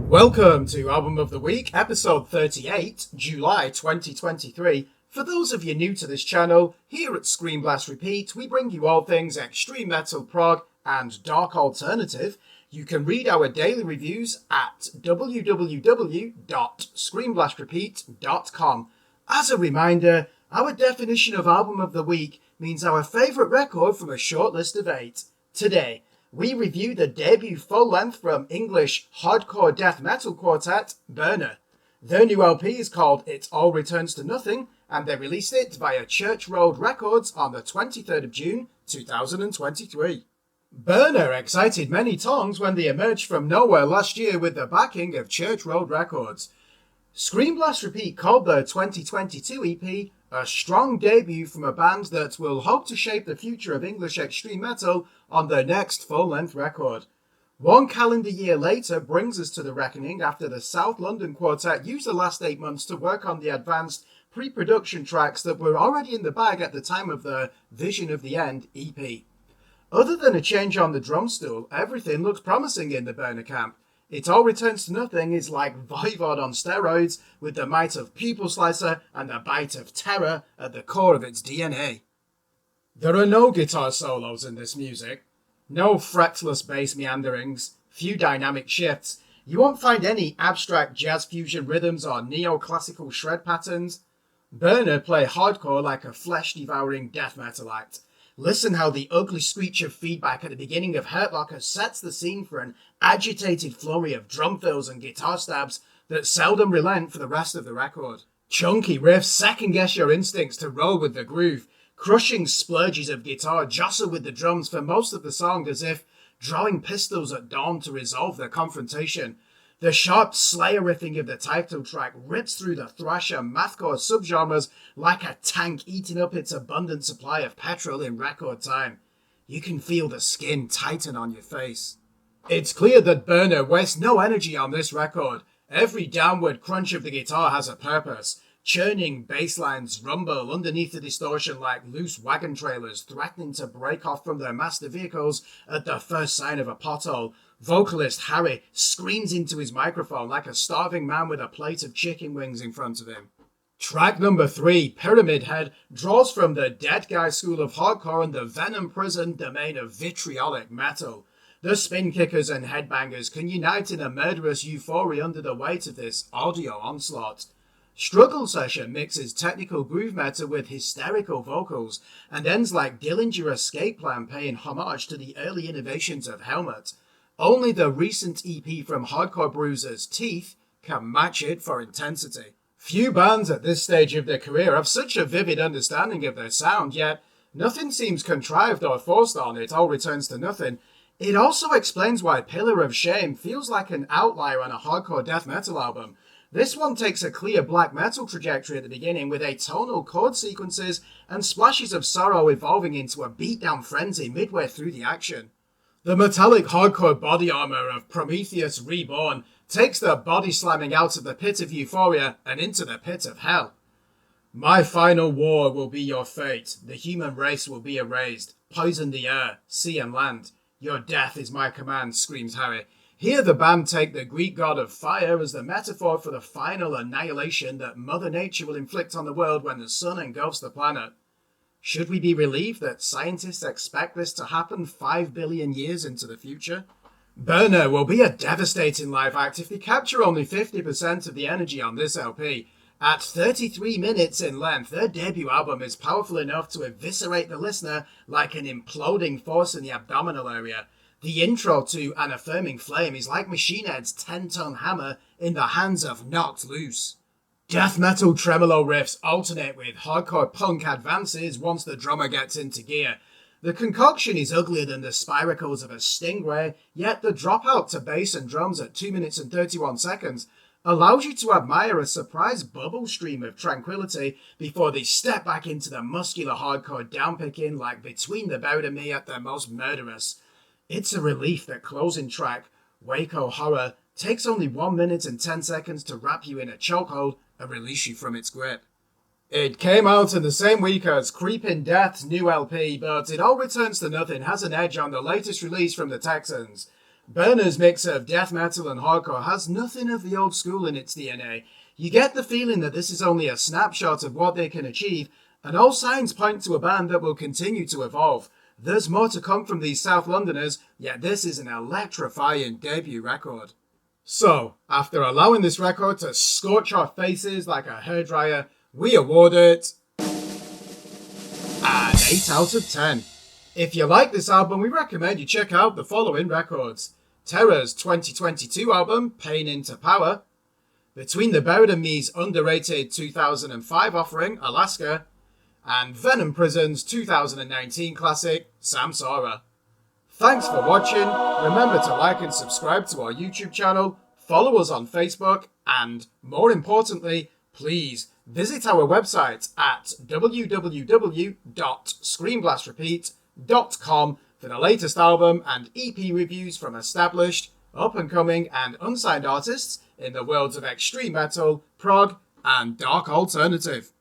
Welcome to Album of the Week, episode 38, July 2023. For those of you new to this channel, here at Scream Blast Repeat, we bring you all things extreme metal, prog, and dark alternative. You can read our daily reviews at www.screamblastrepeat.com. As a reminder, our definition of Album of the Week means our favourite record from a short list of 8. Today, we review the debut full-length from English hardcore death metal quartet, Burner. Their new LP is called It All Returns to Nothing, and they released it via Church Road Records on the 23rd of June, 2023. Burner excited many tongues when they emerged from nowhere last year with the backing of Church Road Records. Scream Blast Repeat called their 2022 EP a strong debut from a band that will hope to shape the future of English extreme metal on their next full-length record. 1 calendar year later brings us to the reckoning after the South London quartet used the last 8 months to work on the advanced pre-production tracks that were already in the bag at the time of the Vision of the End EP. Other than a change on the drum stool, everything looks promising in the Burner camp. It All Returns to Nothing is like Voivod on steroids, with the might of People Slicer and the bite of terror at the core of its DNA. There are no guitar solos in this music, no fretless bass meanderings, few dynamic shifts. You won't find any abstract jazz fusion rhythms or neoclassical shred patterns. Burner play hardcore like a flesh-devouring death metal act. Listen how the ugly screech of feedback at the beginning of Hurt Locker sets the scene for an agitated flurry of drum fills and guitar stabs that seldom relent for the rest of the record. Chunky riffs second-guess your instincts to roll with the groove. Crushing splurges of guitar jostle with the drums for most of the song as if drawing pistols at dawn to resolve their confrontation. The sharp Slayer riffing of the title track rips through the thrash and mathcore subgenres like a tank eating up its abundant supply of petrol in record time. You can feel the skin tighten on your face. It's clear that Burner wastes no energy on this record. Every downward crunch of the guitar has a purpose. Churning bass lines rumble underneath the distortion like loose wagon trailers threatening to break off from their master vehicles at the first sign of a pothole. Vocalist Harry screams into his microphone like a starving man with a plate of chicken wings in front of him. Track number 3, Pyramid Head, draws from the Dead Guy school of hardcore and the venom-prisoned domain of vitriolic metal. The spin kickers and headbangers can unite in a murderous euphoria under the weight of this audio onslaught. Struggle Session mixes technical groove metal with hysterical vocals and ends like Dillinger Escape Plan paying homage to the early innovations of Helmet. Only the recent EP from Hardcore Bruisers, Teeth, can match it for intensity. Few bands at this stage of their career have such a vivid understanding of their sound, yet nothing seems contrived or forced on It All Returns to Nothing. It also explains why Pillar of Shame feels like an outlier on a hardcore death metal album. This one takes a clear black metal trajectory at the beginning with atonal chord sequences and splashes of sorrow evolving into a beatdown frenzy midway through the action. The metallic hardcore body armor of Prometheus Reborn takes the body slamming out of the pit of euphoria and into the pit of hell. My final war will be your fate. The human race will be erased. Poison the air, sea and land. Your death is my command, screams Harry. Here the band take the Greek god of fire as the metaphor for the final annihilation that Mother Nature will inflict on the world when the sun engulfs the planet. Should we be relieved that scientists expect this to happen 5 billion years into the future? Burner will be a devastating live act if they capture only 50% of the energy on this LP. At 33 minutes in length, their debut album is powerful enough to eviscerate the listener like an imploding force in the abdominal area. The intro to An Affirming Flame is like Machine Head's 10-ton hammer in the hands of Knocked Loose. Death metal tremolo riffs alternate with hardcore punk advances once the drummer gets into gear. The concoction is uglier than the spiracles of a stingray, yet the dropout to bass and drums at 2 minutes and 31 seconds allows you to admire a surprise bubble stream of tranquility before they step back into the muscular hardcore downpicking like Between the Buried and Me at their most murderous. It's a relief that closing track, Waco Horror, takes only 1 minute and 10 seconds to wrap you in a chokehold and release you from its grip. It came out in the same week as Creeping Death's new LP, but It All Returns to Nothing has an edge on the latest release from the Texans. Burner's mix of death metal and hardcore has nothing of the old school in its DNA. You get the feeling that this is only a snapshot of what they can achieve, and all signs point to a band that will continue to evolve. There's more to come from these South Londoners, yet this is an electrifying debut record. So, after allowing this record to scorch our faces like a hairdryer, we award it an 8 out of 10. If you like this album, we recommend you check out the following records: Terror's 2022 album, Pain into Power, Between the Buried and Me's underrated 2005 offering, Alaska, and Venom Prison's 2019 classic, Samsara. Thanks for watching. Remember to like and subscribe to our YouTube channel, follow us on Facebook, and, more importantly, please visit our website at www.screamblastrepeat.com for the latest album and EP reviews from established, up-and-coming, and unsigned artists in the worlds of extreme metal, prog, and dark alternative.